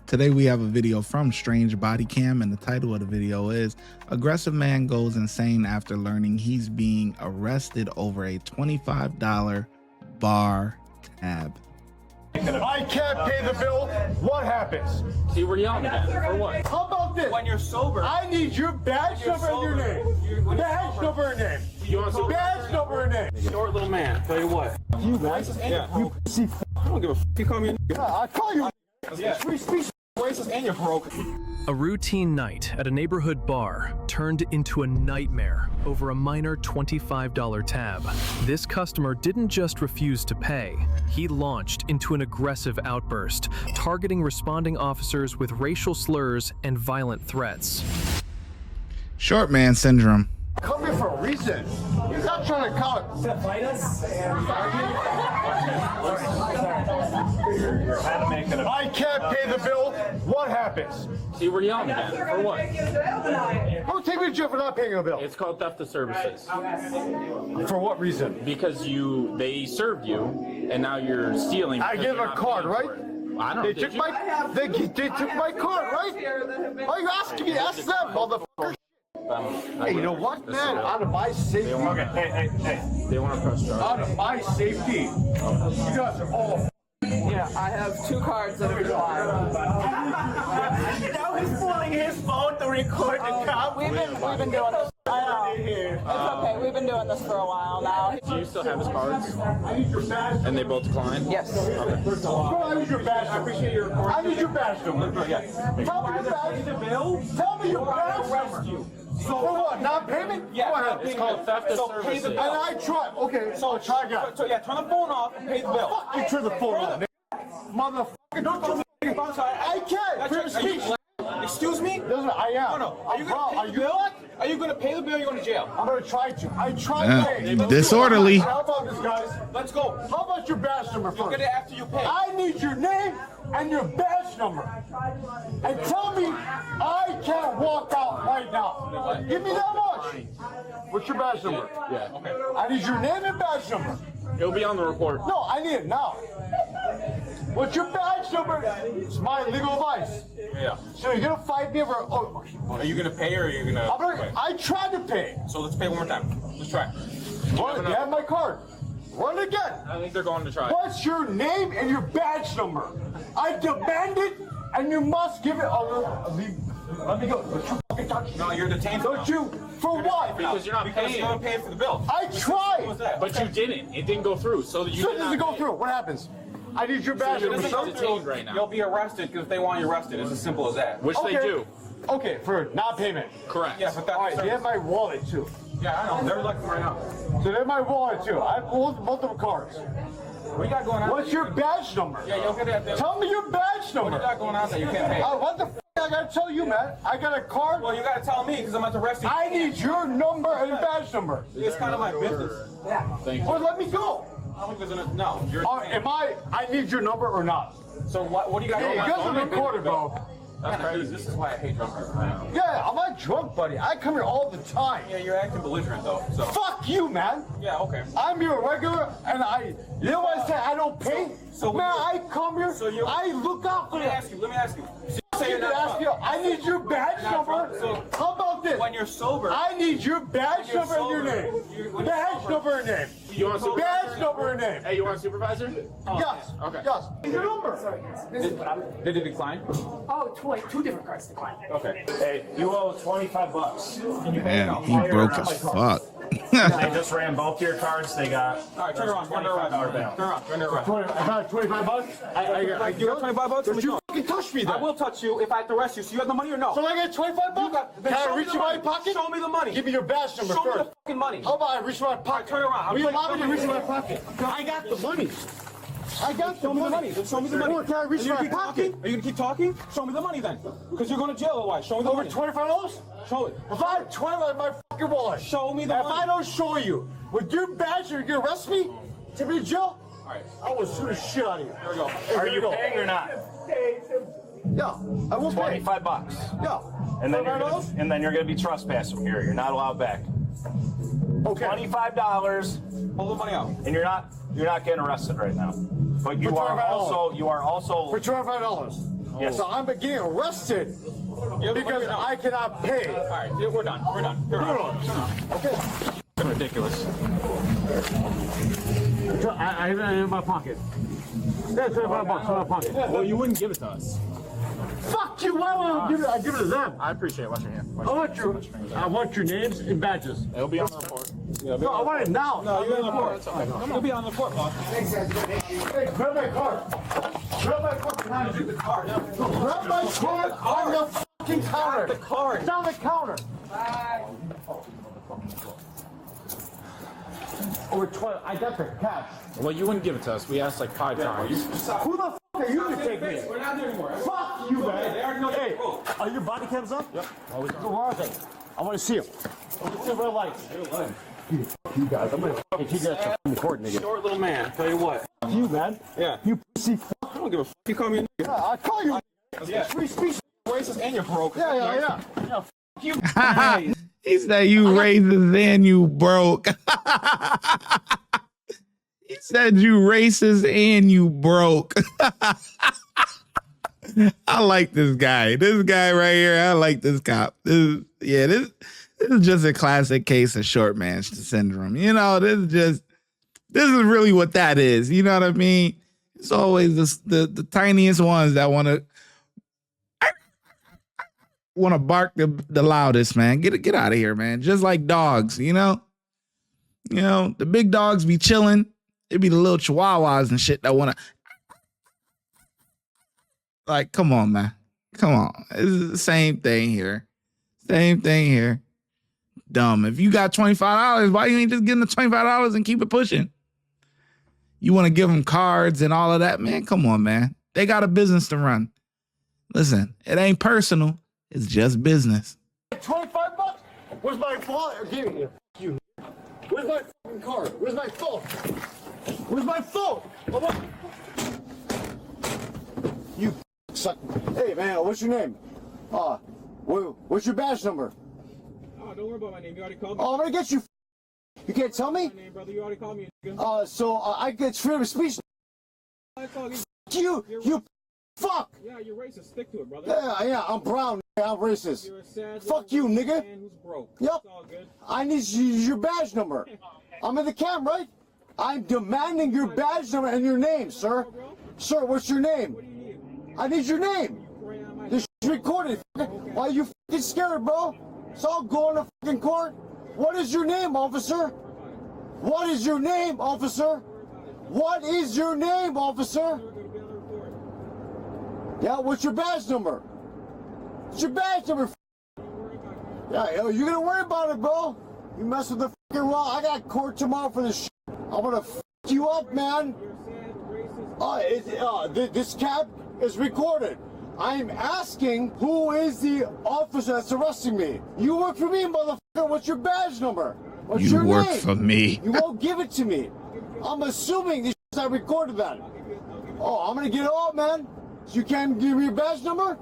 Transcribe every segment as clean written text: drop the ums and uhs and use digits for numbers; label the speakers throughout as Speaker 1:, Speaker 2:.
Speaker 1: Today we have a video from Strange Body Cam, and the title of the video is Aggressive Man Goes Insane After Learning He's Being Arrested Over a $25 Bar Tab.
Speaker 2: I can't pay the bill. What happens?
Speaker 3: See, we're yelling at him. For what?
Speaker 2: How about this?
Speaker 3: When you're sober.
Speaker 2: I need your badge number and your name. Badge number and name.
Speaker 3: You want some
Speaker 2: badge number and name.
Speaker 3: Short little man. Tell you what.
Speaker 2: You guys, you pussy.
Speaker 3: I don't give a f. You call me a
Speaker 2: I call you.
Speaker 3: Yeah.
Speaker 2: Free speech.
Speaker 3: Racist and you're broke.
Speaker 4: A routine night at a neighborhood bar turned into a nightmare over a minor $25 tab. This customer didn't just refuse to pay, he launched into an aggressive outburst, targeting responding officers with racial slurs and violent threats.
Speaker 1: Short man syndrome.
Speaker 2: Come here for a reason. You're not trying to call it.
Speaker 5: Sappheiros?
Speaker 2: I can't pay the bill. What happens?
Speaker 3: See, we're yelling at him. For what?
Speaker 2: Don't take me to jail for not paying a bill.
Speaker 3: It's called theft of services.
Speaker 2: For what reason?
Speaker 3: Because they served you, and now you're stealing.
Speaker 2: I gave a card, right?
Speaker 3: I don't know.
Speaker 2: They took my card, right? Why are you asking me? Ask them, motherfucker. Hey, you know what, man? Out of my safety.
Speaker 3: Hey. They want to press charge.
Speaker 2: Out of my safety. You guys are all.
Speaker 6: Yeah, I have 2 cards that are declined.
Speaker 5: Now he's pulling his phone to record the cop.
Speaker 6: We've been doing this. I know. It's okay. We've been doing this for a while now.
Speaker 3: Do you still have his cards?
Speaker 2: I need your badge.
Speaker 3: And they both declined?
Speaker 6: Yes.
Speaker 2: I need your badge. I appreciate your report. I need your badge number. Tell me your badge. Tell me your badge number. So for what? Non-payment?
Speaker 3: Yeah.
Speaker 2: Go ahead.
Speaker 3: It's called theft of services.
Speaker 2: And I try. Okay, so try again.
Speaker 5: So yeah, turn the phone off and pay the bill.
Speaker 2: Fuck you, turn the phone on. Motherfucker, don't tell me. I can't. Free speech.
Speaker 5: Excuse me?
Speaker 2: Doesn't I am.
Speaker 5: No. Are you gonna pay the bill? Are you gonna pay the bill or are you going to jail?
Speaker 2: I'm gonna try to. I try to pay.
Speaker 1: Disorderly.
Speaker 2: How about this, guys?
Speaker 5: Let's go.
Speaker 2: How about your badge number
Speaker 5: You'll
Speaker 2: first?
Speaker 5: get it after you pay.
Speaker 2: I need your name and your badge number. And tell me I can't walk out right now. Give me that much. What's your badge number?
Speaker 3: Yeah. Okay.
Speaker 2: I need your name and badge number.
Speaker 3: It'll be on the report.
Speaker 2: No, I need it now. What's your badge number? It's my legal advice.
Speaker 3: Yeah.
Speaker 2: So you're gonna fight me over? Oh,
Speaker 5: Are you gonna pay or are you gonna?
Speaker 2: I tried to pay.
Speaker 5: So let's pay one more time. Let's try.
Speaker 2: Run it. You have my card. Run it again.
Speaker 3: I think they're going to try.
Speaker 2: What's your name and your badge number? I demand it, and you must give it. Let me go. Don't you fucking touch me.
Speaker 5: No, you're detained.
Speaker 2: Don't you? For what?
Speaker 3: Because you're not
Speaker 5: Because
Speaker 3: paying.
Speaker 5: you're gonna pay for the bill.
Speaker 2: I tried.
Speaker 3: But you didn't. It didn't go through. So you
Speaker 2: So
Speaker 3: did
Speaker 2: does
Speaker 3: not
Speaker 2: it go
Speaker 3: pay.
Speaker 2: through? What happens? I need your badge
Speaker 3: you're
Speaker 2: number.
Speaker 3: detained right now.
Speaker 5: You'll be arrested because if they want you arrested. It's as simple as that.
Speaker 3: Which they do.
Speaker 2: Okay, for non-payment.
Speaker 3: Correct.
Speaker 5: Yeah, but that's
Speaker 2: All right, they have my wallet too.
Speaker 5: Yeah, I know. They're looking right now.
Speaker 2: So they have my wallet too. I have multiple cards.
Speaker 5: What you got going on?
Speaker 2: What's your badge number?
Speaker 5: Yeah, you'll get it. At
Speaker 2: Tell me your badge
Speaker 5: What you
Speaker 2: number.
Speaker 5: got going on that you can't pay?
Speaker 2: What the f I gotta tell you, man? I got a card.
Speaker 5: Well, you gotta tell me because I'm about to arrest you.
Speaker 2: I need your number and badge number.
Speaker 5: It's kind of my business.
Speaker 3: Thank you.
Speaker 2: Well, let me go.
Speaker 5: I don't think there's enough. No, you're.
Speaker 2: I need your number or not?
Speaker 5: So what do you got
Speaker 2: Hey,
Speaker 5: going
Speaker 2: you
Speaker 5: on?
Speaker 2: guys are recorded, bro.
Speaker 5: That's crazy. This is why I hate drunk people.
Speaker 2: Yeah, I'm not drunk, buddy. I come here all the time.
Speaker 5: Yeah, you're acting belligerent though. So.
Speaker 2: Fuck you, man.
Speaker 5: Yeah, okay.
Speaker 2: I'm your regular, and you know what I say? I don't pay.
Speaker 5: So
Speaker 2: man, I come here.
Speaker 5: So you-
Speaker 2: I look out for
Speaker 5: Let me ask you. Let me ask you. Say you're
Speaker 2: you.
Speaker 5: not drunk.
Speaker 2: I need your badge
Speaker 5: Not
Speaker 2: number.
Speaker 5: drunk, so-
Speaker 2: How about this?
Speaker 5: When you're sober.
Speaker 2: I need your badge
Speaker 5: When you're
Speaker 2: number and your
Speaker 5: sober,
Speaker 2: name.
Speaker 5: when you're
Speaker 2: Badge
Speaker 5: sober-
Speaker 2: number and name.
Speaker 3: You want a
Speaker 2: Badge number and name.
Speaker 3: Hey, you want a supervisor?
Speaker 2: Yes.
Speaker 3: Okay.
Speaker 2: Yes. Your number.
Speaker 7: Sorry, guys. This is what I'm.
Speaker 5: Did it decline?
Speaker 7: Oh, two different cards declined.
Speaker 5: Okay.
Speaker 8: Hey, you owe $25. Can you pay
Speaker 1: Damn,
Speaker 8: it
Speaker 1: he
Speaker 8: now?
Speaker 1: broke as fuck.
Speaker 8: They just ran both your cards. They got.
Speaker 5: All right, turn around. Run the arrest.
Speaker 8: $25 balance.
Speaker 5: Turn around. Run the arrest.
Speaker 2: I got $25.
Speaker 5: You got 25 bucks?
Speaker 2: Don't you fucking touch me, then.
Speaker 5: I will touch you if I have to arrest you. So you have the money or no?
Speaker 2: So I get $25?
Speaker 5: Then
Speaker 2: Can
Speaker 5: show
Speaker 2: I
Speaker 5: me
Speaker 2: reach
Speaker 5: the
Speaker 2: in my
Speaker 5: money.
Speaker 2: pocket?
Speaker 5: Show me the money.
Speaker 2: Give me your badge number
Speaker 5: Show me
Speaker 2: first.
Speaker 5: the fucking money.
Speaker 2: How about I reach in my pocket?
Speaker 5: turn around.
Speaker 2: Will you
Speaker 5: I'm
Speaker 2: allow me to
Speaker 5: gonna-
Speaker 2: reach in my pocket? I got the money. I got
Speaker 5: Show me the money. Then show me the money.
Speaker 2: Well, can I reach
Speaker 5: Are you
Speaker 2: my
Speaker 5: gonna keep
Speaker 2: pocket?
Speaker 5: talking? Are you gonna keep talking? Show me the money then. Because you're going to jail otherwise. Show me the
Speaker 2: Over
Speaker 5: money.
Speaker 2: $25?
Speaker 5: Show it.
Speaker 2: If I have 25 in my fucking wallet,
Speaker 5: Show me the
Speaker 2: if
Speaker 5: money.
Speaker 2: I don't show you, with your badge, you're gonna arrest me? Take me to jail?
Speaker 5: All right.
Speaker 2: I will shoot the shit out of you.
Speaker 5: Here we go.
Speaker 8: Are you paying or not?
Speaker 2: Yeah, I will pay.
Speaker 8: $25.
Speaker 2: Yeah.
Speaker 8: And then
Speaker 2: $25?
Speaker 8: and then you're gonna be trespassed from here. You're not allowed back.
Speaker 2: Okay.
Speaker 8: $25,
Speaker 5: Pull the money out.
Speaker 8: and you're not getting arrested right now. But you
Speaker 2: For
Speaker 8: are
Speaker 2: $25.
Speaker 8: also
Speaker 2: For $25.
Speaker 8: Yes.
Speaker 2: So I'm getting arrested because I cannot pay.
Speaker 3: All right, we're done. We're done.
Speaker 2: Okay.
Speaker 3: It's ridiculous.
Speaker 2: I have it in my pocket. That's $25 in my pocket.
Speaker 3: Well, you wouldn't give it to us.
Speaker 2: Fuck you! Why would I give it to them?
Speaker 3: I appreciate it. Wash your hand.
Speaker 2: I want your names and badges.
Speaker 3: It'll be on the report.
Speaker 2: No, I want it now.
Speaker 3: No, you're on the report. It's okay. It'll be on the report, boss.
Speaker 2: Hey, grab my card. Grab my card behind you. Grab my card on the fucking counter.
Speaker 3: The card.
Speaker 2: It's on the counter. Over 20. I got the cash.
Speaker 3: Well, you wouldn't give it to us. We asked like 5 times.
Speaker 2: Who the fuck are you to take me?
Speaker 3: We're not there anymore.
Speaker 2: Fuck you, man. Hey, are your body cams up? Yep. Where are they? I want to see them. Let's see red lights. You guys, I'm gonna fucking keep you at your court, nigga.
Speaker 3: Short little man. Tell you what.
Speaker 2: Fuck you, man.
Speaker 3: Yeah.
Speaker 2: You pussy fuck.
Speaker 3: I don't give a f. You call me a nigga.
Speaker 2: I call you.
Speaker 3: Yeah.
Speaker 2: Free speech.
Speaker 3: Racist and you're broke.
Speaker 2: Yeah.
Speaker 3: You.
Speaker 1: He said you racist and you broke. He said you racist and you broke. I like this guy. This guy right here. I like this cop. This is just a classic case of short man syndrome. You know, this is really what that is. You know what I mean? It's always the tiniest ones that want to bark the loudest, man. Get out of here, man. Just like dogs, you know? You know, the big dogs be chilling. It be the little chihuahuas and shit that want to. Like, come on, man. Come on. It's the same thing here. Same thing here. Dumb. If you got $25, why you ain't just getting the $25 and keep it pushing? You want to give them cards and all of that, man? Come on, man. They got a business to run. Listen, it ain't personal. It's just business.
Speaker 2: $25? Where's my wallet? Give me you. Where's my fucking card? Where's my phone? Where's my phone? You suck. Hey man, what's your name? What's your badge number?
Speaker 3: Oh, don't worry about my name. You already called me.
Speaker 2: Oh, I'm gonna get you. You can't tell me?
Speaker 3: My name, brother. You already called me.
Speaker 2: I get freedom of speech. You fuck.
Speaker 3: Yeah, you're racist. Stick to it, brother.
Speaker 2: Yeah, I'm brown. I'm racist.
Speaker 3: You're a sad
Speaker 2: Fuck you, nigga.
Speaker 3: man who's broke.
Speaker 2: Yep.
Speaker 3: It's all good.
Speaker 2: I need your badge number. I'm in the cam, right? I'm demanding your badge number and your name, sir. Sir, what's your name?
Speaker 3: What do you need?
Speaker 2: I need your name. This shit's recorded. Why are you fucking scared, bro? So I'll go in the fucking court. What is your name, officer? What is your name, officer? What is your name, officer? Yeah, what's your badge number? What's your badge number? Yeah, you're gonna worry about it, bro. You mess with the fucking law. I got court tomorrow for this shit. I'm gonna fuck you up, man. This cab is recorded. I'm asking who is the officer that's arresting me. You work for me, motherfucker. What's your badge number? What's your name?
Speaker 1: You work for me.
Speaker 2: You won't give it to me. I'm assuming this shit's not recorded then. Oh, I'm gonna get it all, man. So you can't give me your badge number?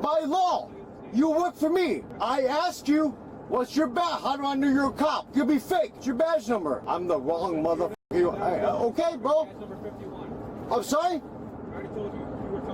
Speaker 2: By law, you work for me. I ask you, what's your badge? How do I know you're a cop? You'll be fake. It's your badge number. I'm the wrong motherfucker. Okay, bro? I'm sorry?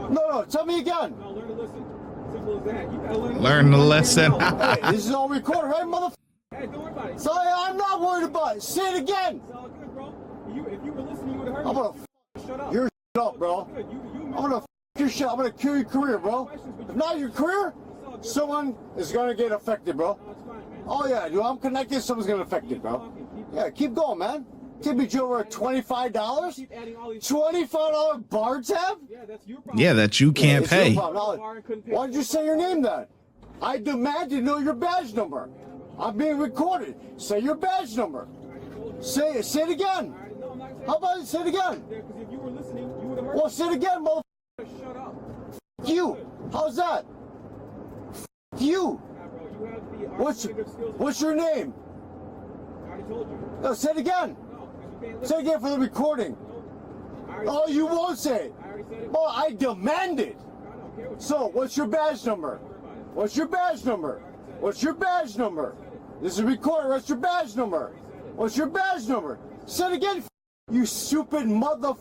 Speaker 2: No, tell me again.
Speaker 3: No, learn to listen. Simple as that. You gotta
Speaker 1: Learn the lesson.
Speaker 2: Hey, this is all recorded, right, motherfucker?
Speaker 3: Hey, don't worry about it.
Speaker 2: Sorry, I'm not worried about it. Say it again.
Speaker 3: It's all good, bro. If you were listening, you would have heard
Speaker 2: I'm
Speaker 3: me.
Speaker 2: gonna
Speaker 3: Shut up.
Speaker 2: your shit up, bro.
Speaker 3: Good.
Speaker 2: I'm gonna your shit. I'm gonna kill your career, bro. If not your career, someone is gonna get affected, bro.
Speaker 3: No, it's fine, man.
Speaker 2: Oh yeah, dude, I'm connected. Someone's gonna affect it, bro. Yeah, keep going, man. Give me Joe over $25.
Speaker 3: Keep adding all these.
Speaker 2: $25 bar tab?
Speaker 3: Yeah, that's your problem.
Speaker 1: Yeah, that you can't
Speaker 2: It's your
Speaker 1: pay.
Speaker 2: problem. Why did you say your name then? I demand to know your badge number. I'm being recorded. Say your badge number. Say it again. How about you say it again?
Speaker 3: Because if you were listening, you would have heard
Speaker 2: Well, say it again, motherfucker.
Speaker 3: Shut up.
Speaker 2: You. How's that? You.
Speaker 3: Yeah, bro, you have the artistic skills.
Speaker 2: What's your name?
Speaker 3: I already told you.
Speaker 2: No, say it again.
Speaker 3: No, because you can't
Speaker 2: Say
Speaker 3: listen.
Speaker 2: it again for the recording.
Speaker 3: I already
Speaker 2: Oh, you won't say it.
Speaker 3: I already said it.
Speaker 2: Well, I demand it.
Speaker 3: I don't care what you
Speaker 2: So, what's your badge number? What's your badge number? What's your badge number? This is recorded. What's your badge number? What's your badge number? Say it again, you stupid motherfucker.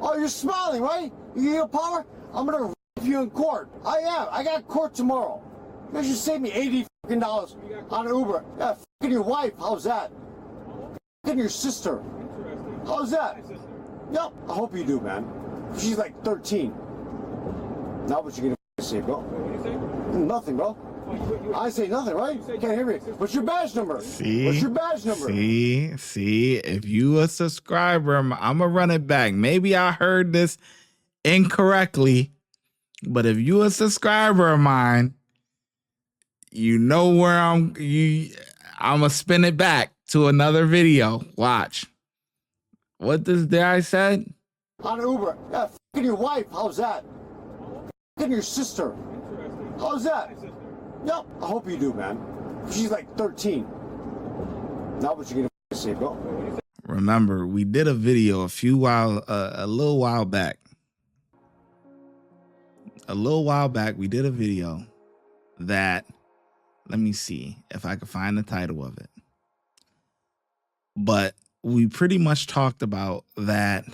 Speaker 2: Oh, you're smiling, right? You get power? I'm gonna you in court. I am. I got court tomorrow. You should save me $80 on Uber. Yeah, fucking your wife. How's that? Fucking your sister. How's that? Yep. I hope you do, man. She's like 13. Now what you gonna say, bro? Nothing, bro. I say nothing, right? Can't hear me. What's your badge number?
Speaker 1: See?
Speaker 2: What's your badge number?
Speaker 1: See, if you a subscriber, I'm gonna run it back. Maybe I heard this incorrectly, but if you a subscriber of mine, you know where I'm gonna spin it back to another video. Watch. What did I said?
Speaker 2: On Uber. Yeah, fucking your wife. How's that? Fucking your sister. How's that? Yep. I hope you do, man. She's like 13. Now what you gonna say, bro?
Speaker 1: Remember, we did a video a little while back. We did a video that, let me see if I can find the title of it. But we pretty much talked about that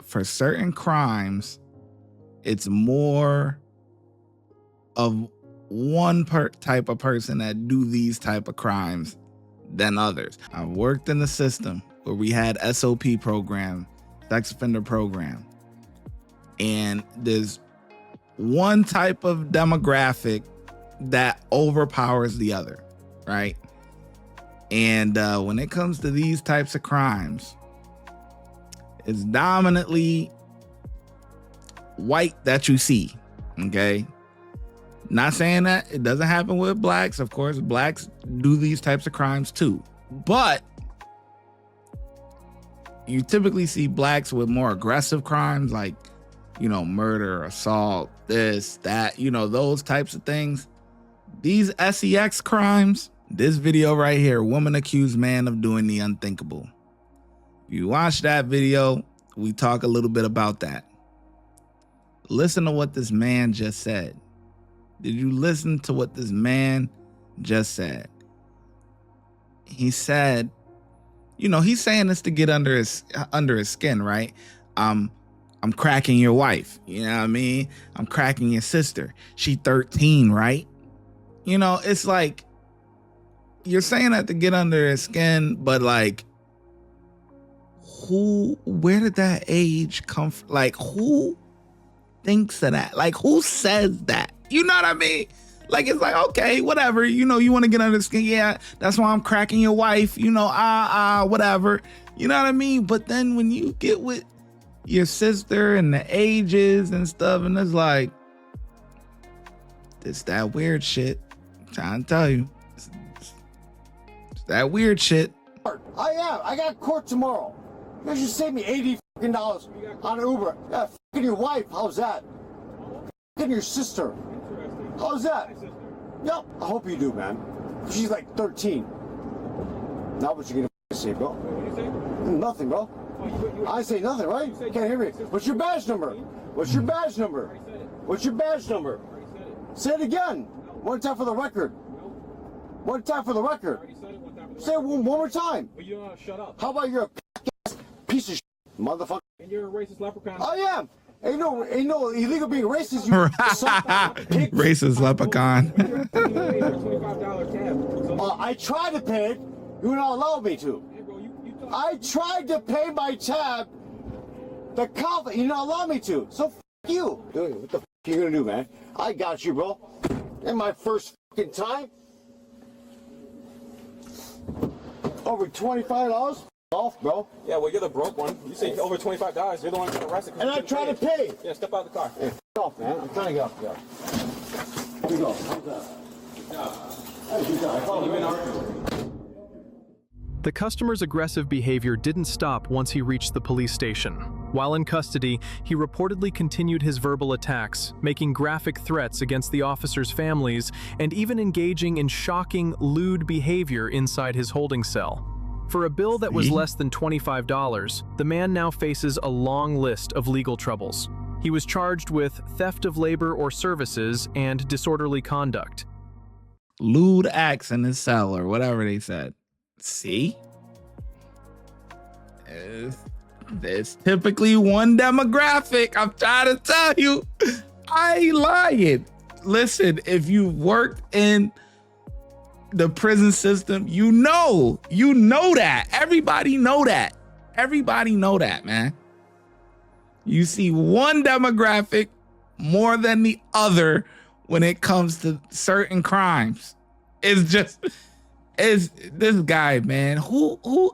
Speaker 1: for certain crimes, it's more of one type of person that do these type of crimes than others. I've worked in the system where we had SOP program, sex offender program, and there's one type of demographic that overpowers the other, right? And when it comes to these types of crimes, it's dominantly white that you see, okay? Not saying that it doesn't happen with blacks. Of course, blacks do these types of crimes too. But you typically see blacks with more aggressive crimes like, you know, murder, assault, this, that, you know, those types of things. These SEX crimes, this video right here, woman accused man of doing the unthinkable. If you watch that video, we talk a little bit about that. Listen to what this man just said. Did you listen to what this man just said? He said, you know, he's saying this to get under his skin, right? I'm cracking your wife. You know what I mean? I'm cracking your sister. She 13, right? You know, it's like you're saying that to get under his skin, but like, where did that age come from? Like, who thinks of that? Like, who says that? You know what I mean? Like, it's like, okay, whatever. You know, you want to get under the skin. Yeah, that's why I'm cracking your wife. You know, whatever. You know what I mean? But then when you get with your sister and the ages and stuff, and it's like, it's that weird shit. I'm trying to tell you. It's that weird shit.
Speaker 2: I am. I got court tomorrow. You should save me $80 on Uber. Yeah, fucking your wife. How's that? Fucking your sister. How's that? Yep. I hope you do, man. She's like 13. Now what you gonna say, bro? Nothing, bro. I say nothing, right? Can't hear me. What's your badge number? What's your badge number? What's your badge number? Say it again. One time for the record. One time for the record. Say it one more time.
Speaker 3: Shut up.
Speaker 2: How about you're a piece of shit, motherfucker?
Speaker 3: And you're a racist leprechaun.
Speaker 2: I am. Ain't no illegal being racist. You
Speaker 1: Racist leprechaun.
Speaker 2: I tried to pay it. You would not allow me to. I tried to pay my tab. The cop, you not allow me to. So f you. Dude, what the f you gonna do, man? I got you, bro. In my first fucking time. Over $25 off, bro.
Speaker 3: Yeah, well, you're the broke one. You say over $25. You're the one who got arrested.
Speaker 2: And I tried to pay.
Speaker 3: Yeah, step out of the car.
Speaker 2: Hey, f off, man. I'm trying to get off the car. Here we go. How's that? Good job.
Speaker 4: The customer's aggressive behavior didn't stop once he reached the police station. While in custody, he reportedly continued his verbal attacks, making graphic threats against the officers' families and even engaging in shocking, lewd behavior inside his holding cell. For a bill that was less than $25, the man now faces a long list of legal troubles. He was charged with theft of labor or services and disorderly conduct.
Speaker 1: Lewd acts in his cell or whatever they said. See? There's typically one demographic. I'm trying to tell you. I ain't lying. Listen, if you worked in the prison system, you know that. Everybody know that. Everybody know that, man. You see one demographic more than the other when it comes to certain crimes. It's this guy, man, who,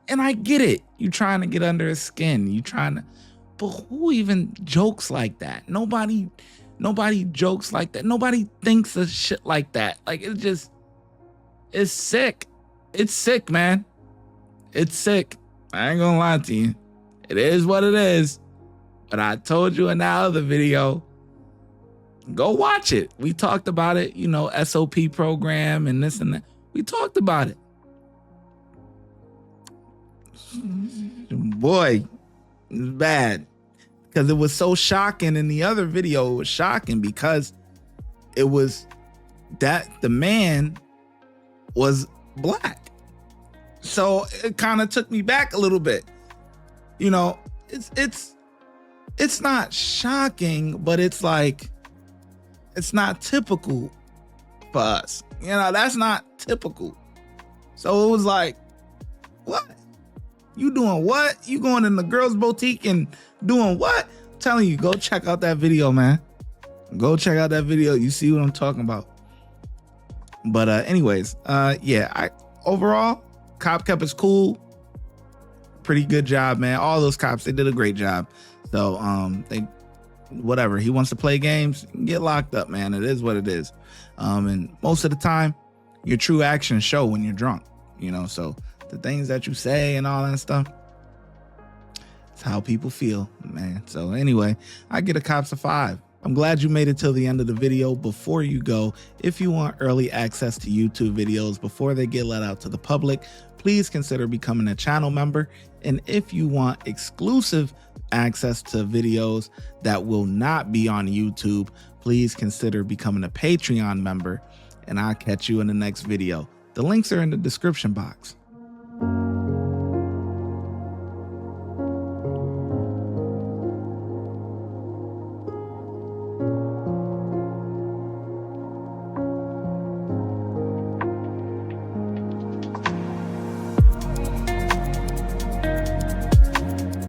Speaker 1: and I get it. You trying to get under his skin. You trying to, but who even jokes like that? Nobody jokes like that. Nobody thinks of shit like that. Like, it's sick. It's sick, man. It's sick. I ain't gonna lie to you. It is what it is. But I told you in that other video, go watch it. We talked about it, you know, SOP program and this and that. We talked about it. Boy, it was bad. Because it was so shocking in the other video. It was shocking because it was that the man was black. So it kind of took me back a little bit. You know, it's not shocking, but it's like, it's not typical for us. You know, that's not typical. So it was like, what? You doing what? You going in the girls' boutique and doing what? I'm telling you, go check out that video, man. Go check out that video. You see what I'm talking about. But anyways, yeah, overall, Cop Kept is cool. Pretty good job, man. All those cops, they did a great job. So whatever, he wants to play games, get locked up, man. It is what it is. And most of the time, your true actions show when you're drunk, you know. So the things that you say and all that stuff, it's how people feel, man. So anyway, I get a Cops a 5. I'm glad you made it till the end of the video. Before you go, if you want early access to YouTube videos before they get let out to the public, please consider becoming a channel member. And if you want exclusive access to videos that will not be on YouTube, please consider becoming a Patreon member. And I'll catch you in the next video. The links are in the description box.